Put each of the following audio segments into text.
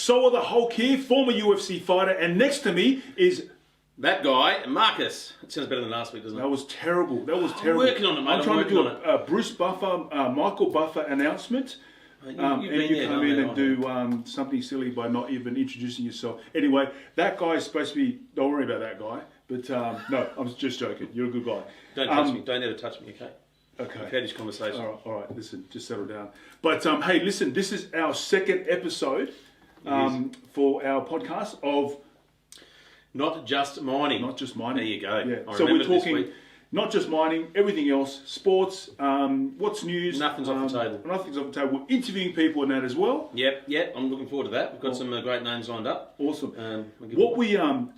So are the Hulk here, former UFC fighter, and next to me is... That guy, Marcus. It sounds better than last week, doesn't it? That was terrible. I'm working on it, mate. I'm trying to do a Bruce Buffer, Michael Buffer announcement. And you come in and do something silly by not even introducing yourself. Anyway, that guy is supposed to be... Don't worry about that guy. But no, I'm just joking. You're a good guy. Don't touch me. Don't ever touch me, okay? Okay. We've had this conversation. All right. Listen, just settle down. But hey, listen, this is our second episode for our podcast of... Not just mining. Not just mining. There you go. Yeah. So we're talking not just mining, everything else, sports, what's news. Nothing's off the table. Nothing's off the table. We're interviewing people and that as well. Yep. I'm looking forward to that. We've got some great names lined up. Awesome.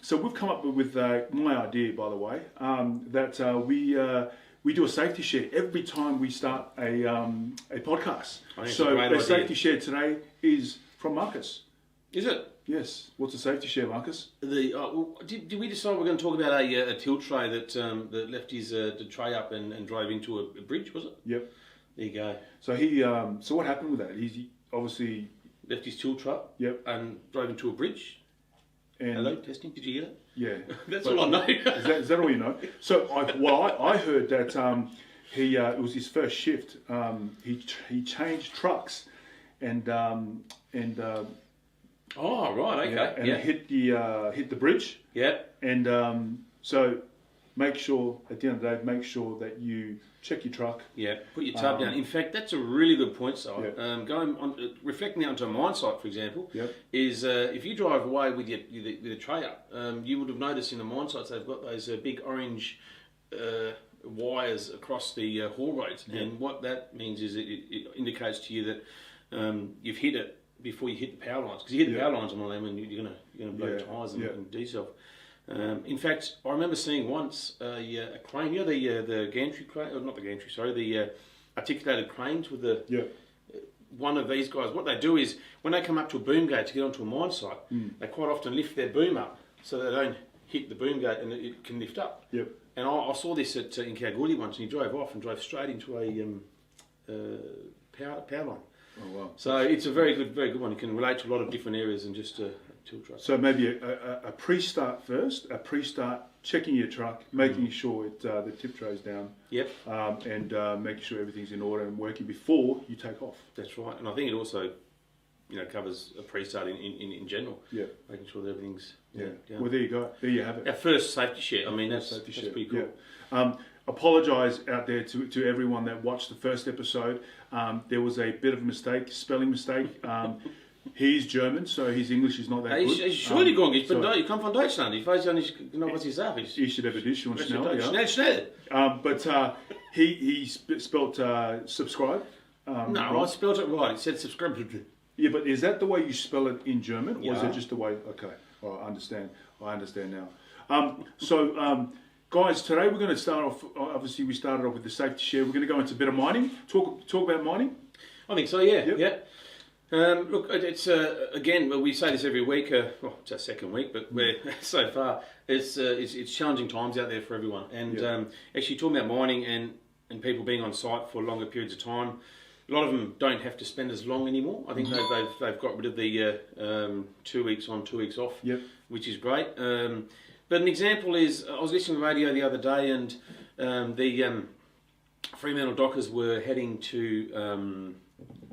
So we've come up with my idea, by the way, that we do a safety share every time we start a podcast. So the safety share today is from Marcus. Is it? Yes. What's a safety share, Marcus? Did we decide we're going to talk about a tilt tray that left his the tray up and drove into a bridge? Was it? Yep. There you go. So he. So what happened with that? He obviously left his tilt truck. Yep. And drove into a bridge. And hello, testing. Did you hear that? Yeah. That's all I know. is that all you know? So I heard that it was his first shift. He changed trucks, and oh right, okay, and it hit the bridge. Yeah, and so make sure at the end of the day, make sure that you check your truck. Yeah, put your tub down. In fact, that's a really good point, Si. Yeah. Going on, reflecting that onto a mine site, for example, Yep. is if you drive away with the tray up, you would have noticed in the mine sites they've got those big orange wires across the haul roads, and what that means is it indicates to you that you've hit it before you hit the power lines, because you hit the power lines on the land and you're gonna blow tyres and do yourself. In fact, I remember seeing once a crane, the gantry crane, or not the gantry, sorry, the articulated cranes with the one of these guys. What they do is when they come up to a boom gate to get onto a mine site, they quite often lift their boom up so they don't hit the boom gate and it can lift up. Yep. And I saw this in Kalgoorlie once, and he drove off and drove straight into a power line. Oh wow! So it's a very good one. It can relate to a lot of different areas and just a tilt truck. So maybe a pre-start first. A pre-start, checking your truck, making sure the tip tray's down. Yep. And making sure everything's in order and working before you take off. That's right. And I think it also, covers a pre-start in general. Yeah. Making sure that everything's down. Well, there you go. There you have it. Our first safety share. I mean, that's pretty cool. Yeah. Apologise out there to everyone that watched the first episode. There was a bit of a mistake, spelling mistake. He's German, so his English is not that good. Entschuldigung, ich komme von Deutschland. Ich weiß ja nicht genau, was ich sage. Ich should have a dish, schnell. Schnell. But he spelt subscribe. No, I spelled it right. It said subscribe. Yeah, but is that the way you spell it in German, or is it just the way? Okay, I understand now. Guys, today we're going to start off. Obviously, we started off with the safety share. We're going to go into a bit of mining. Talk about mining. I think so. Yeah. Yep. Yeah. Look, it's again. Well, we say this every week. It's our second week, but we're so far. It's challenging times out there for everyone. And actually, talking about mining and people being on site for longer periods of time. A lot of them don't have to spend as long anymore. I think they've got rid of the 2 weeks on, 2 weeks off, which is great. But an example is, I was listening to the radio the other day, and the Fremantle Dockers were heading to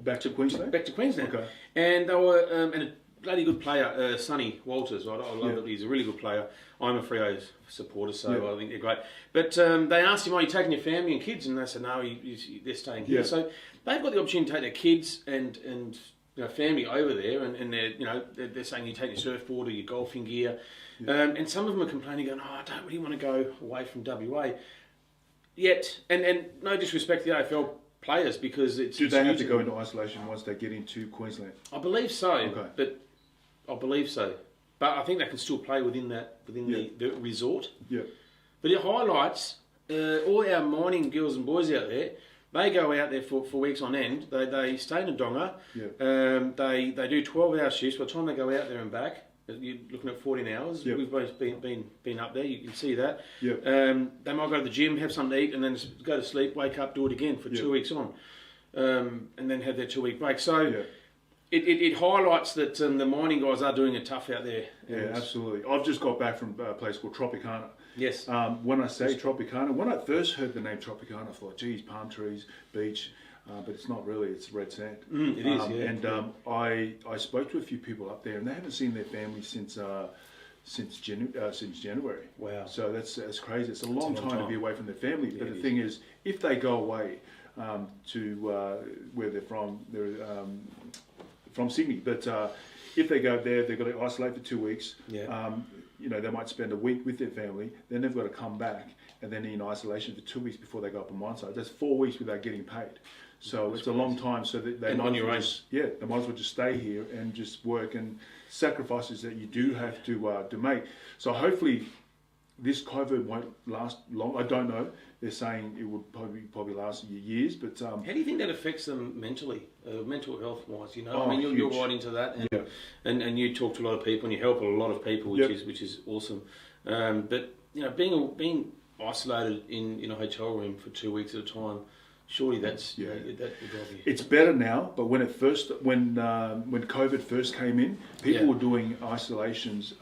back to Queensland. Okay. And they were and a bloody good player, Sonny Walters. Right? I love that he's a really good player. I'm a Freo supporter, so I think they're great. But they asked him, "Are you taking your family and kids?" And they said, "No, they're staying here." So they've got the opportunity to take their kids and family over there, and they're saying you take your surfboard or your golfing gear. And some of them are complaining, going, "Oh, I don't really want to go away from WA." Yet, and no disrespect to the AFL players, because it's... Do they have to go into isolation once they get into Queensland? I believe so. Okay. But I think they can still play within the resort. Yeah. But it highlights all our mining girls and boys out there. They go out there for weeks on end. They stay in Ndonga. Yeah. They do 12-hour shifts. By the time they go out there and back, you're looking at 14 hours. Yep. We've both been up there. You can see that. Yep. They might go to the gym, have something to eat, and then go to sleep, wake up, do it again for 2 weeks on, and then have their 2 week break. So it highlights that the mining guys are doing it tough out there. Yeah, absolutely. I've just got back from a place called Tropicana. Yes. When I say Tropicana, when I first heard the name Tropicana, I thought, geez, palm trees, beach, but it's not really. It's red sand. It is, yeah. And I spoke to a few people up there, and they haven't seen their family since January. Wow. So that's crazy. It's a long time to be away from their family. Yeah, But the thing is, if they go away to where they're from Sydney, but if they go there, they've got to isolate for 2 weeks. Yeah. They might spend a week with their family, then they've got to come back and then in isolation for 2 weeks before they go up on mine site. That's 4 weeks without getting paid. So it's a long time. So that they on your own. They might as well just stay here and just work and sacrifices that you do have to make. So hopefully this COVID won't last long. I don't know. They're saying it would probably last years, but how do you think that affects them mentally, mental health wise? You're right into that, and you talk to a lot of people and you help a lot of people, which is awesome. But being isolated in a hotel room for 2 weeks at a time, surely that would drive you. It's better now, but when COVID first came in, people were doing isolations.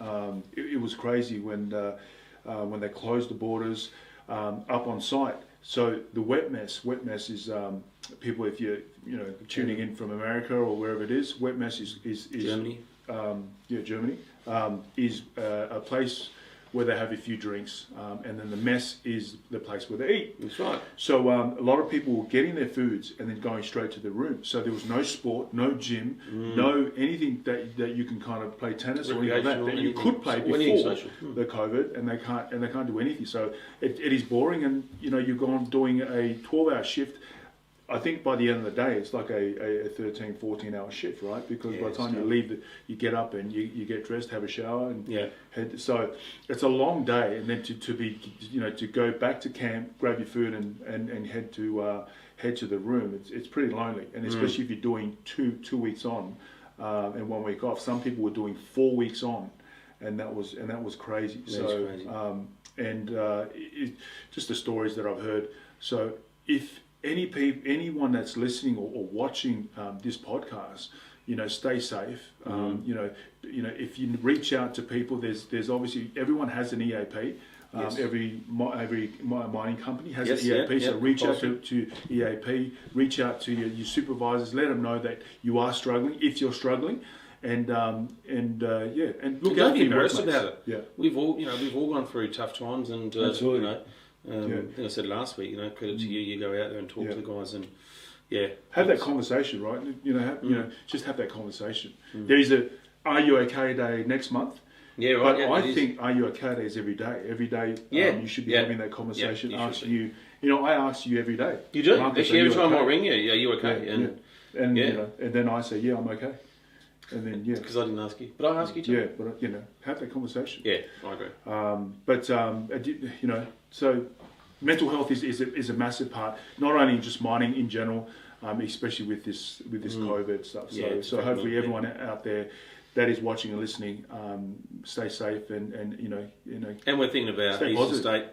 It was crazy when they closed the borders up on site. So the wet mess is people. If you're tuning in from America or wherever it is, wet mess is Germany. Germany is a place where they have a few drinks, and then the mess is the place where they eat. That's right. So a lot of people were getting their foods and then going straight to the room. So there was no sport, no gym, no anything that you can kind of play tennis or anything like that you could play before the COVID, and they can't do anything. So it is boring, and you've gone doing a 12-hour shift. I think by the end of the day, it's like a 13, 14-hour shift, right? Because by the time you leave, you get up and you get dressed, have a shower, and head. So it's a long day, and then to go back to camp, grab your food, and head to the room. It's pretty lonely, and especially if you're doing two weeks on and 1 week off. Some people were doing 4 weeks on, and that was crazy. Just the stories that I've heard. So if anyone that's listening or watching this podcast, stay safe. If you reach out to people, there's obviously everyone has an EAP. Every mining company has an EAP. So reach out to EAP. Reach out to your supervisors. Let them know that you are struggling if you're struggling. And look don't be embarrassed about it. Yeah, we've all gone through tough times, and absolutely. I think I said last week, credit to you. You go out there and talk to the guys, and have that conversation, right? Just have that conversation. There is a "Are you okay" day next month. Yeah, right. But I think "Are you okay" day is every day. Every day, you should be having that conversation. You ask you. I ask you every day. You do. Marcus, actually, every time I ring you, are you okay? And then I say, I'm okay. And then because I didn't ask you, but I ask you too. Yeah, but have that conversation. Yeah, I agree. So mental health is a massive part, not only just mining in general, especially with this COVID stuff. So hopefully everyone out there that is watching and listening, stay safe and And we're thinking about Eastern State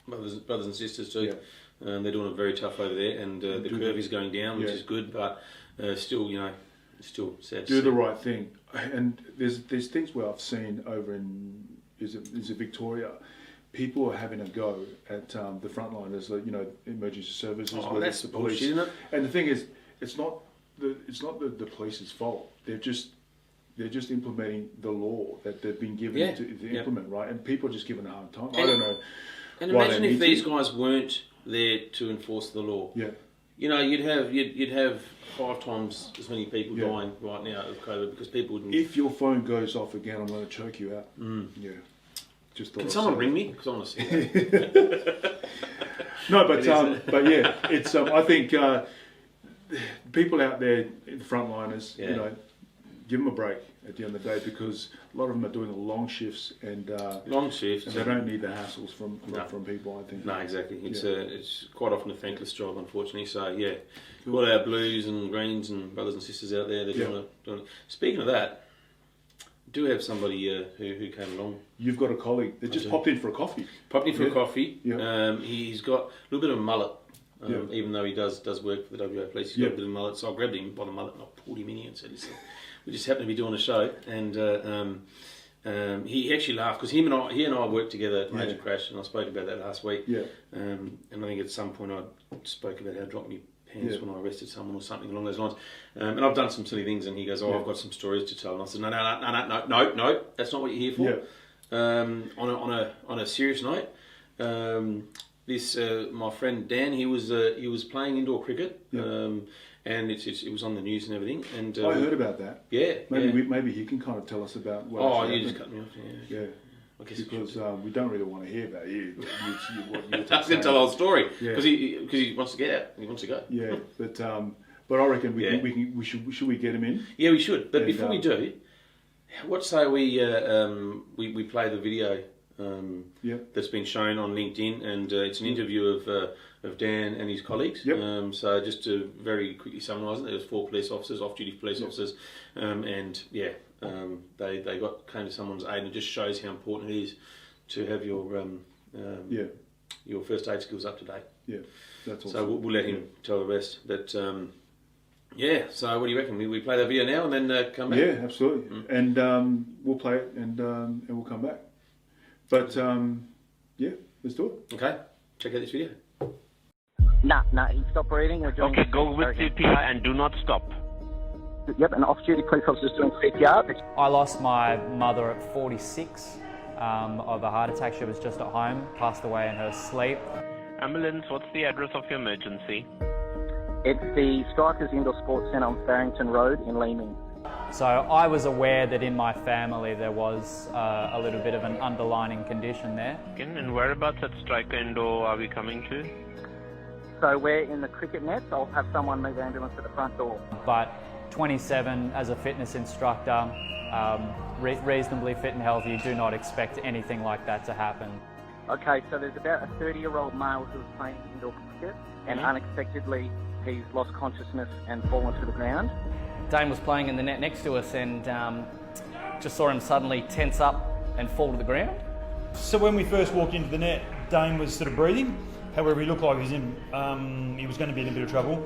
brothers and sisters too. Yeah. They're doing it very tough over there, and the curve is going down, which is good, but still, still sad. Do the right thing, and there's things where I've seen over in is it Victoria, people are having a go at the frontliners, emergency services. Oh, that's the police, isn't it? And the thing is, it's not the police's fault. They're just implementing the law that they've been given to implement, right? And people are just given a hard time. I don't know. And imagine if these guys weren't there to enforce the law. Yeah. You'd have 5 times as many people dying right now of COVID because people wouldn't. If your phone goes off again, I'm going to choke you out. Yeah. Just Can someone ring me? Because I want to see that. No, but yeah, it's. I think people out there, the frontliners, give them a break at the end of the day because a lot of them are doing long shifts and they don't need the hassles from people. I think. No, exactly. It's quite often a thankless job, unfortunately. So all our blues and greens and brothers and sisters out there, they're doing it. Speaking of that. Do have somebody who came along. You've got a colleague that just popped in for a coffee. Popped in for a coffee. Yeah. He's got a little bit of a mullet. even though he does work for the WA Police. He's got a bit of mullet, so I grabbed him by the mullet and I pulled him in here and said, "Listen, we just happened to be doing a show," and he actually laughed because he and I worked together at Major Crash, and I spoke about that last week. Yeah. And I think at some point I spoke about how I dropped my pants when I arrested someone or something along those lines. And I've done some silly things, and he goes, "Oh, I've got some stories to tell." And I said, No, that's not what you're here for. Yeah. On a serious note, this my friend Dan, he was playing indoor cricket. And it was on the news and everything. And I heard about that. Yeah. Maybe he can kind of tell us about what. Oh, you just cut me off. Yeah. I guess because we don't really want to hear about you. What you're I was going to tell the whole story because he wants to get out. He wants to go. Yeah, but I reckon we should we get him in? Yeah, we should. But before we do, what say we play the video that's been shown on LinkedIn, and it's an interview of Dan and his colleagues. Yep. So just to very quickly summarise it, there was 4 police officers, off-duty police officers, and they came to someone's aid, and it just shows how important it is to have your first aid skills up to date. Yeah, that's awesome. So we'll let him tell the rest. But so what do you reckon? We play that video now and then come back? Yeah, absolutely. And we'll play it and we'll come back. But let's do it. Okay, check out this video. Nah, stop breathing. We're doing go with CPR and do not stop. Yep, an off-duty police officer is doing CPR. I lost my mother at 46 of a heart attack. She was just at home, passed away in her sleep. Ambulance, what's the address of your emergency? It's the Strikers Indoor Sports Centre on Farrington Road in Leeming. So I was aware that in my family there was a little bit of an underlying condition there. And whereabouts at Striker Indoor are we coming to? So we're in the cricket nets. I'll have someone move the ambulance at the front door. But 27 as a fitness instructor, reasonably fit and healthy, you do not expect anything like that to happen. Okay, so there's about a 30-year-old male who was playing indoor cricket and unexpectedly he's lost consciousness and fallen to the ground. Dane was playing in the net next to us and just saw him suddenly tense up and fall to the ground. So when we first walked into the net, Dane was sort of breathing. However, he looked like he was going to be in a bit of trouble.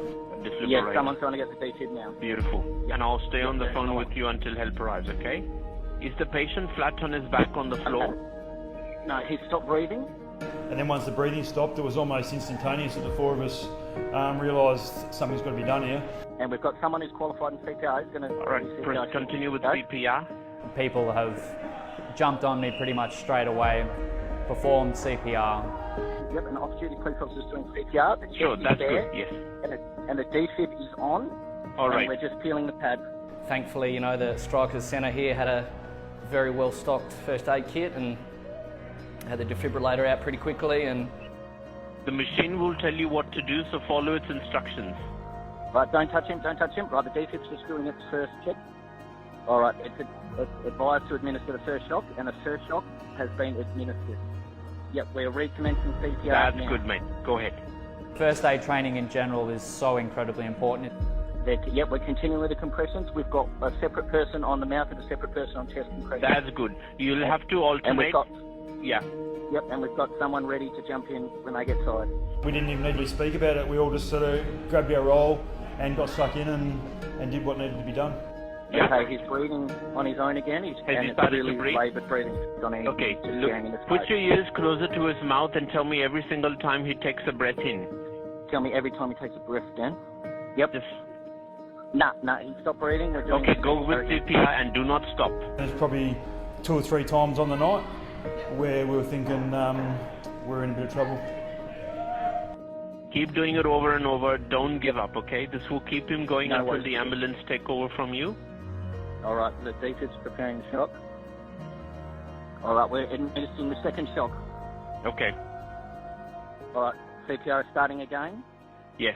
Yes, someone's trying to get the defib now. Beautiful. And I'll stay on the phone with you until help arrives, okay? Is the patient flat on his back on the floor? No, he stopped breathing. And then once the breathing stopped, it was almost instantaneous that the 4 of us realised something's got to be done here. And we've got someone who's qualified in CPR who's going to... All right, continue with CPR. People have jumped on me pretty much straight away, performed CPR. Yep, an off-duty police officer is doing CPR. Sure, that's good, yes. And the defib is on. All right. And we're just peeling the pad. Thankfully, the Strikers Centre here had a very well-stocked first aid kit and had the defibrillator out pretty quickly. And the machine will tell you what to do, so follow its instructions. Right, don't touch him. Right, the defib's just doing its first check. All right, it's advised to administer the first shock, and the first shock has been administered. Yep, we're recommencing CPR That's now. good, mate. Go ahead. First aid training in general is so incredibly important. Yep, we're continuing with the compressions. We've got a separate person on the mouth and a separate person on chest compression. That's good. You'll have to alternate. And we've got... Yeah. Yep, and we've got someone ready to jump in when they get side. We didn't even need to speak about it. We all just sort of grabbed our roll and got stuck in and did what needed to be done. Yeah. Okay, he's breathing on his own again. Has he started to breathe? Laboured breathing. Okay, look, put your ears closer to his mouth and tell me every single time he takes a breath in. Tell me every time he takes a breath, Dan. Yep. Just... Nah, he stopped breathing. We're doing go with CPR and do not stop. There's probably 2 or 3 times on the night where we were thinking we're in a bit of trouble. Keep doing it over and over. Don't give up, okay? This will keep him going until the ambulance take over from you. All right, the defib's preparing the shock. All right, we're administering the second shock. Okay. All right, CPR is starting again. Yes.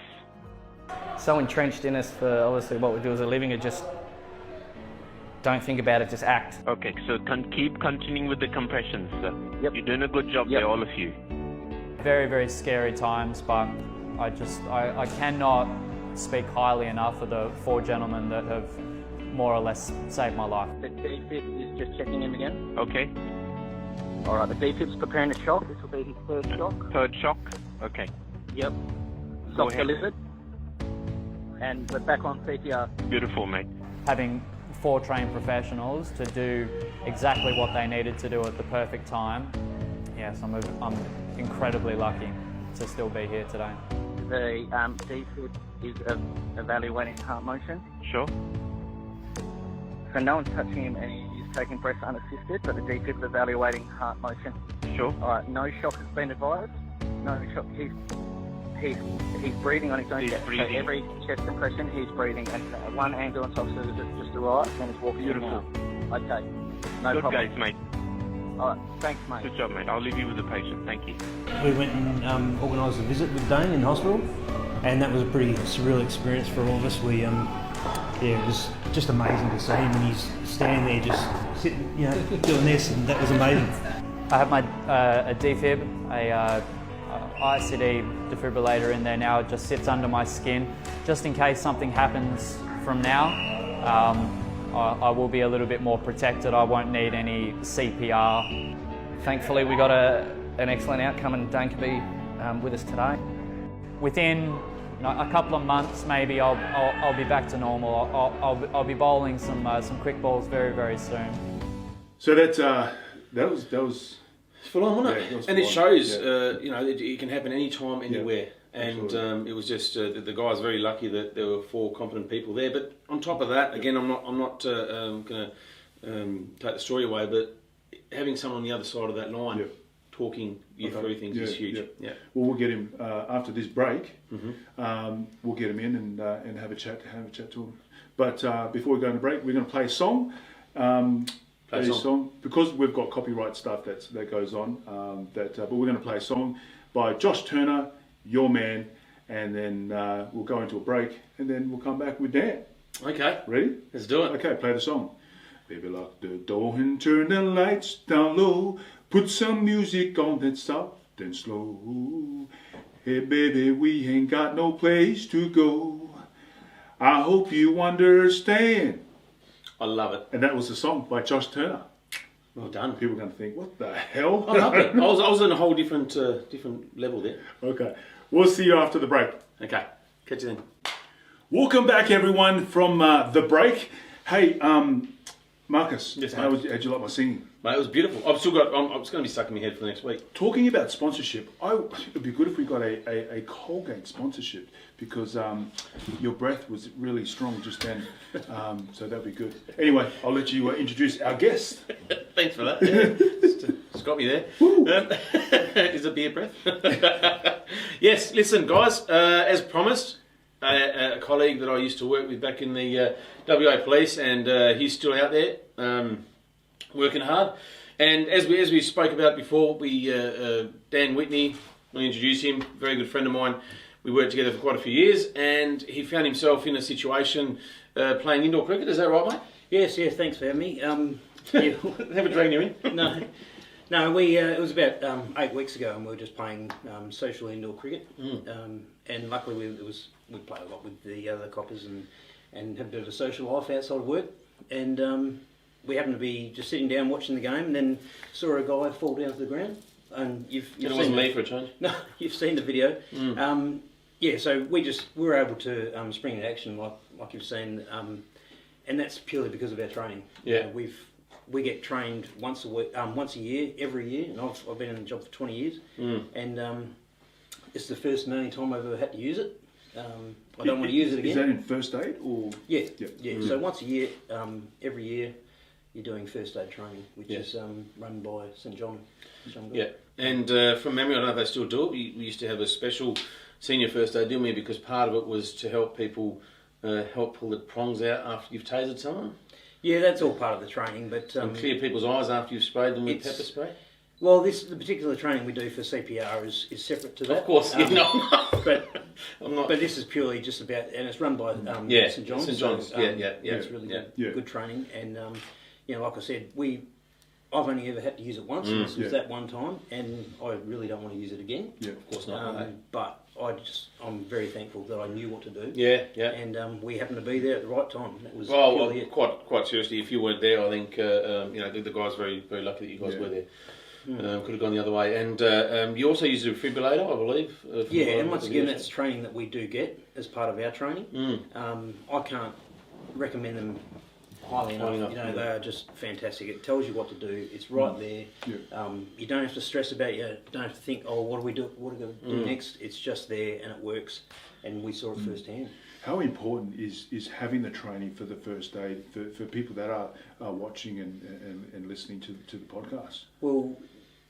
So entrenched in us for obviously what we do as a living, it just don't think about it, just act. Okay, so keep continuing with the compressions. Yep. You're doing a good job there, all of you. Very, very scary times, but I cannot speak highly enough of the 4 gentlemen that have more or less saved my life. The defib is just checking him again. Okay. All right, the defib's preparing a shock. This will be his third shock. Third shock? Okay. Yep. Shock delivered. And we're back on CPR. Beautiful, mate. Having 4 trained professionals to do exactly what they needed to do at the perfect time, yes, I'm incredibly lucky to still be here today. The defib is evaluating heart motion. Sure. So no one's touching him and he's taking breath unassisted, but the defib is evaluating heart motion. Sure. All right, no shock has been advised. No shock. He's breathing on his own chest. So every chest compression, he's breathing. And one ambulance officer has just arrived and is walking in now. Okay. No Good problem. guys, mate. All right. Thanks, mate. Good job, mate. I'll leave you with the patient. Thank you. We went and organised a visit with Dane in hospital, and that was a pretty surreal experience for all of us. It was just amazing to see him, and he's standing there just sitting, doing this, and that was amazing. I have my a defib, a ICD defibrillator in there now. It just sits under my skin, just in case something happens from now. I will be a little bit more protected. I won't need any CPR. Thankfully, we got an excellent outcome, and Dane can be with us today. Within a couple of months, maybe I'll be back to normal. I'll be bowling some quick balls very, very soon. So that was full on, wasn't it? Yeah, it was and it full shows, on. it can happen anytime, anywhere. And it was just the guys very lucky that there were 4 competent people there. But on top of that, again, I'm not going to take the story away, but having someone on the other side of that line talking you through things is huge. Yeah. Well, we'll get him after this break. We'll get him in and have a chat to him. But before we go on the break, we're going to play a song. Because we've got copyright stuff that goes on. But we're going to play a song by Josh Turner, Your Man, and then we'll go into a break, and then we'll come back with Dan. Okay. Ready? Let's do it. Okay, play the song. Baby, lock the door and turn the lights down low. Put some music on that's soft and slow. Hey, baby, we ain't got no place to go. I hope you understand. I love it. And that was the song by Josh Turner. Well done. People are going to think, what the hell? I love it. I was on a whole different level there. Okay. We'll see you after the break. Okay. Catch you then. Welcome back, everyone, from the break. Hey, Marcus, yes, how'd you like my singing? Mate, it was beautiful. I'm going to be stuck in my head for the next week. Talking about sponsorship, it'd be good if we got a Colgate sponsorship, because your breath was really strong just then, so that'd be good. Anyway, I'll let you introduce our guest. Thanks for that. Yeah. Just got me there. Is it beer breath? Yes, listen, guys, as promised, a colleague that I used to work with back in the WA Police, and he's still out there working hard. And as we spoke about before, Dan Whitney, I'll introduce him, very good friend of mine. We worked together for quite a few years, and he found himself in a situation playing indoor cricket. Is that right, mate? Yes, thanks for having me. Never dragged you in? No, it was about 8 weeks ago, and we were just playing social indoor cricket. And luckily we play a lot with the other coppers and have a bit of a social life outside of work. And we happened to be just sitting down watching the game, and then saw a guy fall down to the ground. And you've it wasn't me for a change. No, you've seen the video. So we were able to spring into action like you've seen, and that's purely because of our training. Yeah, we get trained once a week, once a year, every year, and I've been in the job for 20 years, and it's the first and only time I've ever had to use it. I don't want to use it again. Is that in first aid or? Yeah. So once a year, every year, you're doing first aid training, which is run by St John. Yeah, and from memory, I don't know if they still do it. We used to have a special senior first aid, didn't we? Because part of it was to help people help pull the prongs out after you've tasered someone. Yeah, that's all part of the training, but and clear people's eyes after you've sprayed them with pepper spray. Well, the particular training we do for CPR is separate to that. Of course, but this is purely just about, and it's run by St John's. St John's, it's really good training, and like I said, I've only ever had to use it once, and this was that one time, and I really don't want to use it again. Yeah, of course not. But I'm very thankful that I knew what to do. Yeah. And we happened to be there at the right time. That was quite seriously. If you weren't there, I think the guys very very lucky that you guys were there. Could have gone the other way. And you also use a defibrillator, I believe. And once again, that's training that we do get as part of our training. I can't recommend them highly enough. They are just fantastic. It tells you what to do. It's right there. You don't have to stress about it. You don't have to think, oh, what do we do? What are we going to do next? It's just there and it works. And we saw it firsthand. How important is having the training for the first aid for people that are watching and listening to the podcast? Well,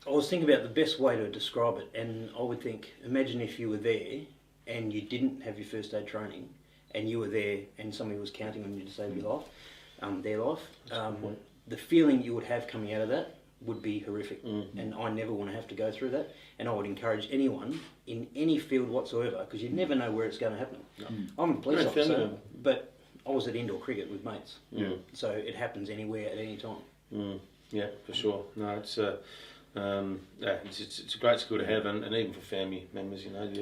I was thinking about the best way to describe it, and I would think, imagine if you were there and you didn't have your first aid training, and you were there and somebody was counting on you to save your life, their life. The feeling you would have coming out of that would be horrific, and I never want to have to go through that. And I would encourage anyone in any field whatsoever, because you never know where it's going to happen. I'm a police officer, but I was at indoor cricket with mates, so it happens anywhere at any time. Yeah, for sure. No, it's a great skill to have, and even for family members, you want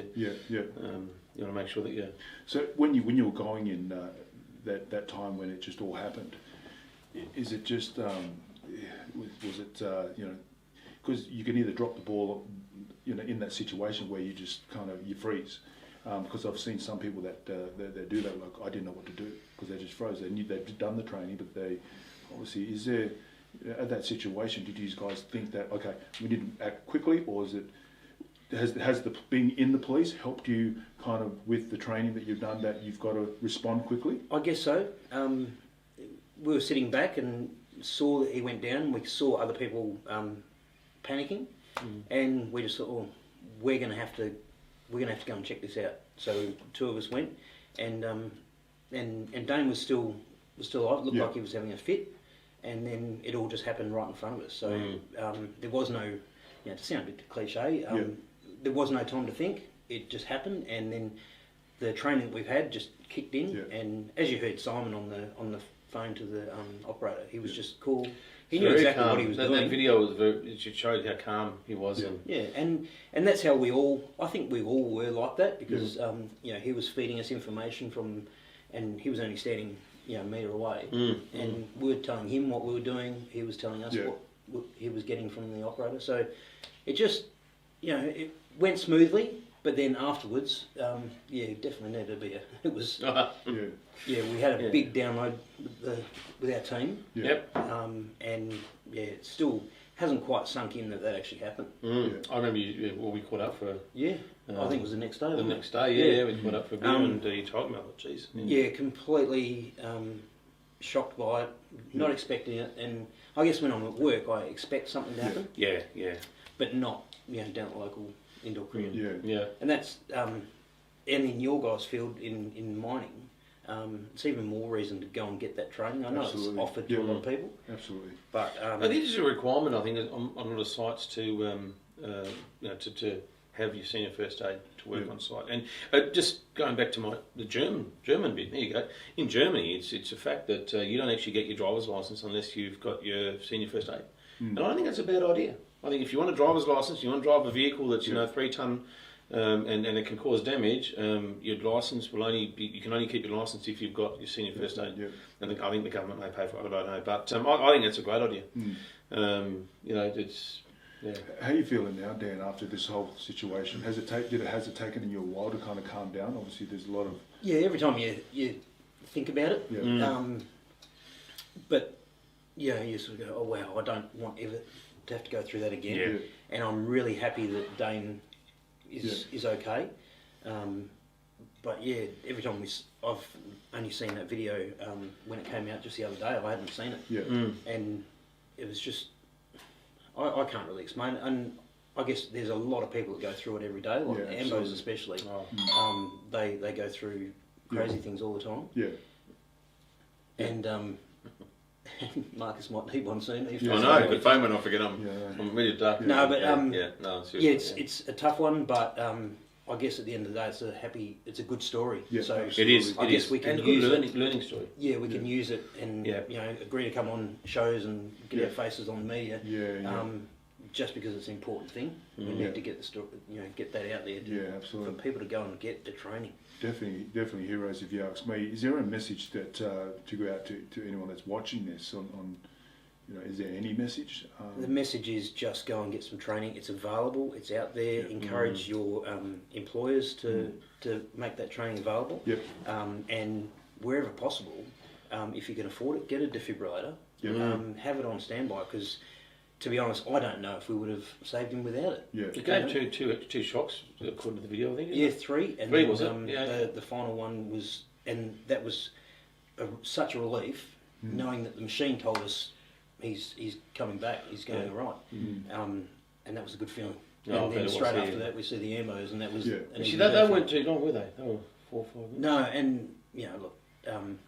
to make sure that you. So when you were going in that time when it just all happened, is it just was it because you can either drop the ball, in that situation where you just you freeze. Because I've seen some people that do that, like I didn't know what to do because they just froze. They knew they'd done the training, but they obviously is there. At that situation, did you guys think that okay, we need to act quickly, or is it has the being in the police helped you with the training that you've done that you've got to respond quickly? I guess so. We were sitting back and saw that he went down. We saw other people panicking, and we just thought, oh, we're going to have to go and check this out. So two of us went, and Dane was still alive. It looked like he was having a fit. And then it all just happened right in front of us. So there was no, to sound a bit cliche, there was no time to think. It just happened, and then the training that we've had just kicked in. And as you heard Simon on the phone to the operator, he was just cool. He knew exactly what he was doing. That video was it showed how calm he was. And that's how I think we all were like that, because he was feeding us information and he was only standing a metre away, and we were telling him what we were doing. He was telling us what he was getting from the operator. So it just, it went smoothly. But then afterwards, definitely needed to be it was. We had a big download with our team. And it still hasn't quite sunk in that actually happened. I remember we caught up for. I think it was the next day. The next day, we caught up for a beer and you told me, geez. Completely shocked by it, not expecting it, and I guess when I'm at work, I expect something to happen. But not down at the local indoor cricket. And that's and in your guys' field in mining. It's even more reason to go and get that training. I know it's offered to a lot of people. Absolutely. But I think it's a requirement. I think on a lot of sites to have your senior first aid to work on site. And just going back to the German bit. There you go. In Germany, it's a fact that you don't actually get your driver's license unless you've got your senior first aid. And I think that's a bad idea. I think if you want a driver's license, you want to drive a vehicle that's 3 tonne. And it can cause damage. Your license will you can only keep your license if you've got your senior first aid. And I think the government may pay for it. I don't know, but I think that's a great idea. It's. Yeah. How are you feeling now, Dan? After this whole situation, has it taken you a while to kind of calm down? Obviously, there's a lot of every time you think about it. But you sort of go, oh wow, I don't want ever to have to go through that again. And I'm really happy that Dane is okay, but every time I've only seen that video when it came out just the other day. I hadn't seen it, and it was just I can't really explain it. And I guess there's a lot of people that go through it every day, like Ambos especially. They go through crazy things all the time. And Marcus might need one soon. I know, but phone went off again. I'm really dark. No, but it's a tough one, but I guess at the end of the day, it's a good story. So it is. I guess we can use it. Learning story. Yeah, we can use it, and agree to come on shows and get our faces on the media. Just because it's an important thing, we need to get the story, get that out there. For people to go and get the training. Definitely heroes, if you ask me. Is there a message that to go out to anyone that's watching this on is there any message? The message is just go and get some training. It's available. It's out there. Encourage your employers to make that training available. Yep. And wherever possible, if you can afford it, get a defibrillator. Yep. Have it on standby, because to be honest, I don't know if we would have saved him without it. Yeah. You gave two shocks according to the video, I think. Yeah, 3. And three, was it? The final one was, and that was such a relief, knowing that the machine told us he's coming back, he's going all right. And that was a good feeling. And then straight after that, we see the airmos, and that was. And see, they weren't too long, were they? They were 4 or 5 minutes. No, and look.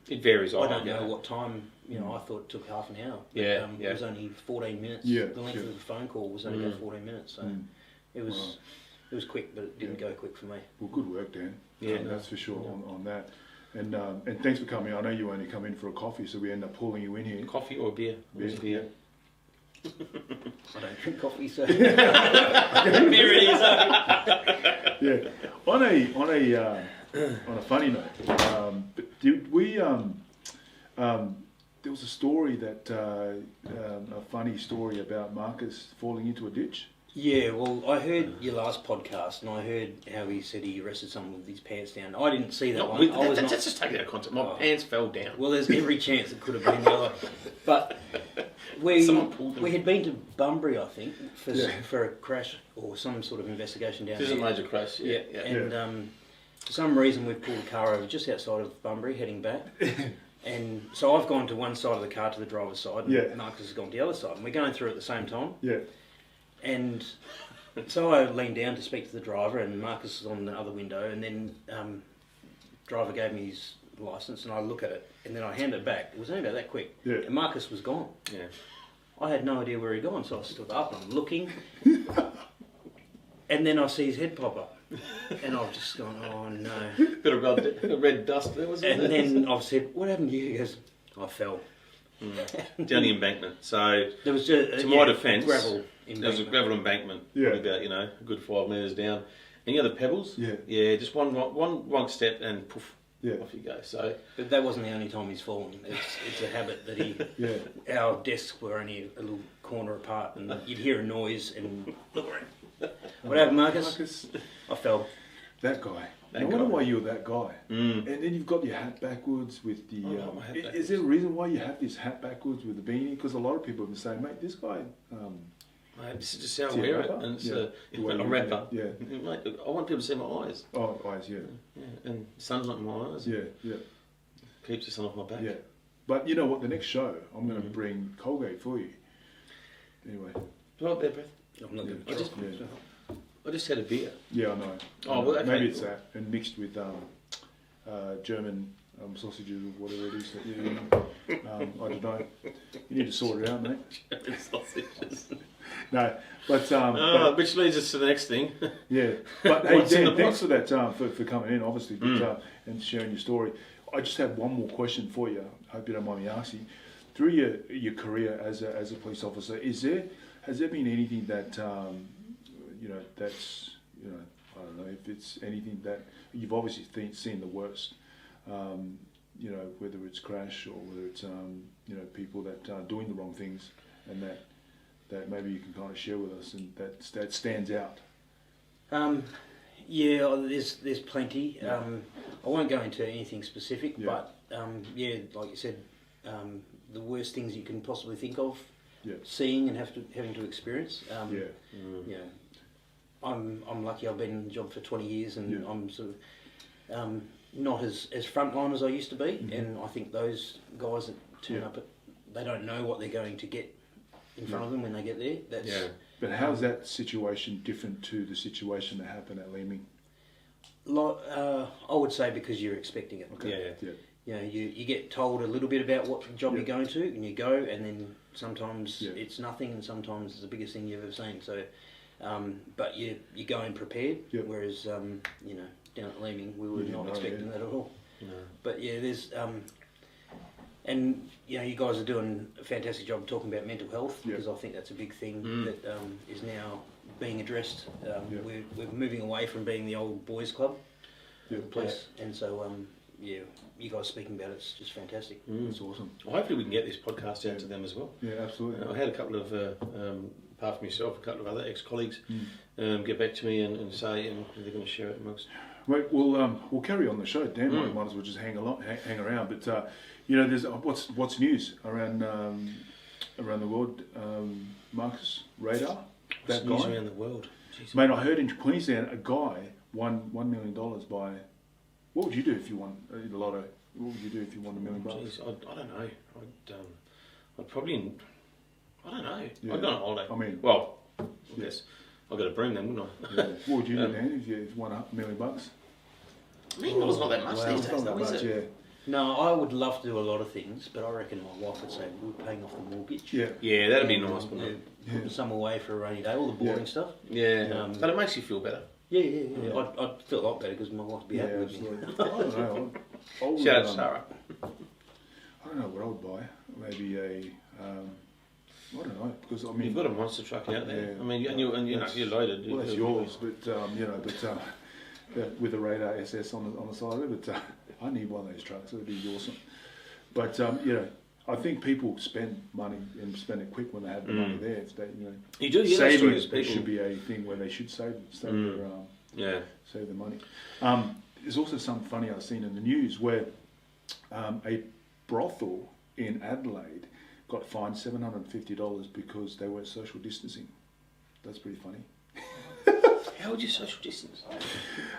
It varies. I don't know what time. I thought it took half an hour. But, it was only 14 minutes. Yeah, the length of the phone call was only about 14 minutes. So it was it was quick, but it didn't go quick for me. Well, good work, Dan. Yeah, that's for sure on that. And thanks for coming. I know you only come in for a coffee, so we end up pulling you in here. Coffee or beer? Beer. I don't drink coffee, so beer it is. Yeah. On a funny note, there was a story that a funny story about Marcus falling into a ditch. Yeah, well, I heard your last podcast, and I heard how he said he arrested someone with his pants down. I didn't see that one. Let's just take that out of context. My pants fell down. Well, there's every chance it could have been the other. But we had been to Bunbury, I think, for a crash or some sort of investigation down there. This is a major crash. Yeah. And for some reason, we've pulled a car over just outside of Bunbury, heading back. And so I've gone to one side of the car, to the driver's side, and Marcus has gone to the other side. And we're going through at the same time. Yeah. And so I leaned down to speak to the driver, and Marcus is on the other window, and then driver gave me his licence, and I look at it, and then I hand it back. It was only about that quick. Yeah. And Marcus was gone. Yeah. I had no idea where he'd gone, so I stood up and I'm looking, and then I see his head pop up. And I've just gone, oh no. Bit of red dust there, wasn't it? And then I've said, what happened to you? He goes, I fell. Down the embankment. So, there was just, to my defence, gravel there was a gravel embankment, about a good 5 metres down. Any other pebbles? Yeah, just one wrong step and poof, off you go. So, but that wasn't the only time he's fallen. It's a habit that he. Our desks were only a little corner apart, and you'd hear a noise and look around. What happened, Marcus? I fell. That guy. I wonder why you're that guy. And then you've got your hat backwards with the... is there a reason why you have this hat backwards with the beanie? Because a lot of people have been saying, mate, this guy... mate, this is just how I wear it. And it's a rapper. Yeah. Mate, I want people to see my eyes. Oh, eyes, yeah. And the sun's not in my eyes. Yeah. Keeps the sun off my back. Yeah. But you know what? The next show, I'm going to bring Colgate for you. Anyway. Do I have bad breath? I'm not going to I just had a beer. Yeah, I know. Oh, well, okay. Maybe it's that, and mixed with German sausages or whatever it is that you're eating. I don't know. You need to sort it out, mate. German sausages. No, but which leads us to the next thing. Yeah, but hey, Dan, thanks for that for coming in, obviously, and sharing your story. I just have one more question for you. I hope you don't mind me asking. Through your career as a police officer, has there been anything that that's, I don't know if it's anything that you've obviously seen the worst, whether it's crash or whether it's, people that are doing the wrong things, and that maybe you can kind of share with us, and that stands out. There's plenty. I won't go into anything specific, but like you said, the worst things you can possibly think of, seeing and having to experience. I'm lucky. I've been in the job for 20 years, and I'm sort of not as frontline as I used to be. And I think those guys that turn up, they don't know what they're going to get in front of them when they get there. But how's that situation different to the situation that happened at Leeming? I would say because you're expecting it. Okay. Yeah. You get told a little bit about what job you're going to, and you go, and then sometimes it's nothing, and sometimes it's the biggest thing you've ever seen. So, but you go in prepared. Whereas down at Leeming, we were not expecting that at all. No. But there's and you guys are doing a fantastic job talking about mental health, because I think that's a big thing that is now being addressed. We're moving away from being the old boys club place, and so yeah, you guys speaking about it's just fantastic. That's awesome. Well, hopefully we can get this podcast out to them as well. Yeah, absolutely. I had a couple of, apart from yourself, a couple of other ex-colleagues get back to me and say they're going to share it amongst. Right, we'll carry on the show. Dan might as well just hang around. But there's what's news around the world. Marcus Rader, that News guy. around the world. Jeez. Mate, I heard in Queensland a guy won $1 million by. What would you do if you won the lotto? What would you do if you won $1 million? Jeez, I don't know. I'd probably. I don't know. Yeah. I'd go on holiday. I mean, well, yes, I've got to bring them, wouldn't I? Yeah. What would you do, Dan, if you won $1 million? I mean, it's not that much Well, these it's days, not though, that is much, it? No, I would love to do a lot of things, but I reckon my wife would say we're paying off the mortgage. Yeah. Yeah, that'd be nice, wouldn't it? Putting some away for a rainy day, all the boring stuff. Yeah, but it makes you feel better. Yeah. I'd feel a lot better because my wife would be happy with me. Absolutely. I don't know. I would, Shout out to Sarah. I don't know what I would buy. Maybe I don't know, because I mean You've got a monster truck out there. Yeah. I mean, and you're loaded. well, that's yours, but with a Rader SS on the side of it. But I need one of those trucks. It would be awesome. But I think people spend money and spend it quick when they have the money there. If they, You do hear saving those stories, should be a thing where they should save their money. There's also something funny I've seen in the news where a brothel in Adelaide got fined $750 because they weren't social distancing. That's pretty funny. How would you social distance?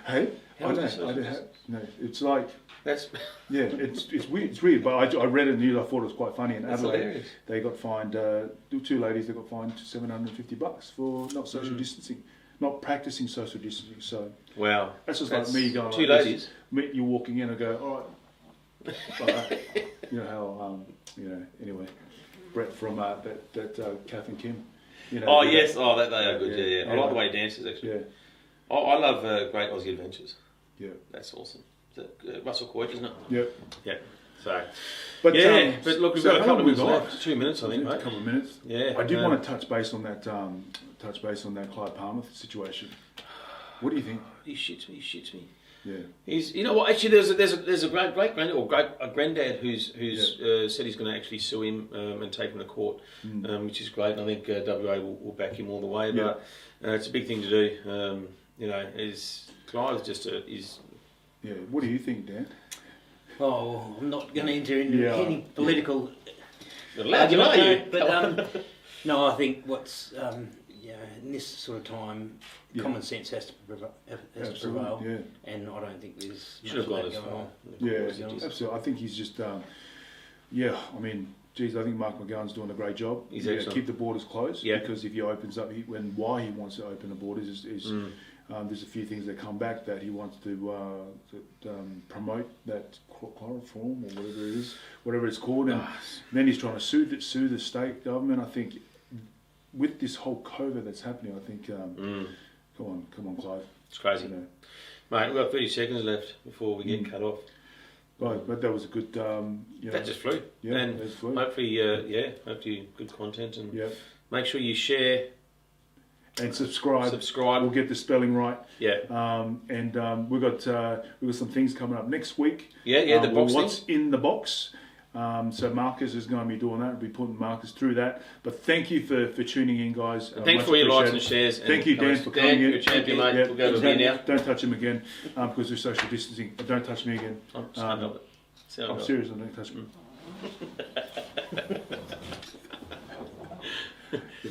Hey, How would you social distance? No, it's like That's it's weird. It's weird, but I read it in the news. I thought it was quite funny. In That's Adelaide, hilarious. they got fined. Two ladies they got fined $750 for not social distancing, not practicing social distancing. So wow. that's just like me going. Two like ladies. This. You walking in and go, all right. Like that. You know how anyway, Brett from that Kath and Kim. Oh yes, they are good. Yeah. I like the way he dances actually. Yeah. I love Great Aussie Adventures. Yeah. That's awesome. Is that Russell Coit, isn't it? Yep. Yeah. So. But but look, we've so got a how couple long of we minutes got? left. 2 minutes, I think, A mate. couple of minutes. Yeah. I did want to touch base on that Clyde Palmer situation. What do you think? He shits me. Yeah. He's, you know what? Actually, there's a great granddad or a granddad who's said he's going to actually sue him and take him to court, which is great. And I think WA will back him all the way. But it's a big thing to do. Clyde's just is. Yeah. What do you think, Dan? Oh, I'm not going to enter into any political. You're allowed to, are you? But no, I think what's in this sort of time, common sense has to prevail. Yeah. And I don't think there's Should have gone much as of that far. going on. Yeah, absolutely. I think he's just, I mean, geez, I think Mark McGowan's doing a great job. He's excellent. Keep the borders closed, Yeah. because if he opens up, why he wants to open the borders is there's a few things that come back that he wants to promote that chloroform or whatever it's called, and then he's trying to sue the state government. I think with this whole COVID that's happening, I think, come on, Clive. It's crazy. Mate, we've got 30 seconds left before we get cut off. But that was a good. That just flew. Yeah, and that flew. hopefully, hopefully good content, and make sure you share and subscribe. Subscribe. We'll get the spelling right. Yeah. And we've got some things coming up next week. Yeah. The box. What's in the box? So Marcus is going to be doing that. We'll be putting Marcus through that. But thank you for tuning in, guys. Thanks for your likes and shares. Thank you, Dan, for coming in. You're a champion, mate. We'll go to now. Don't touch him again because we're social distancing. Don't touch me again. I'm serious. Don't touch me.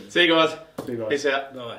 See you guys. See you guys. Peace out. Bye.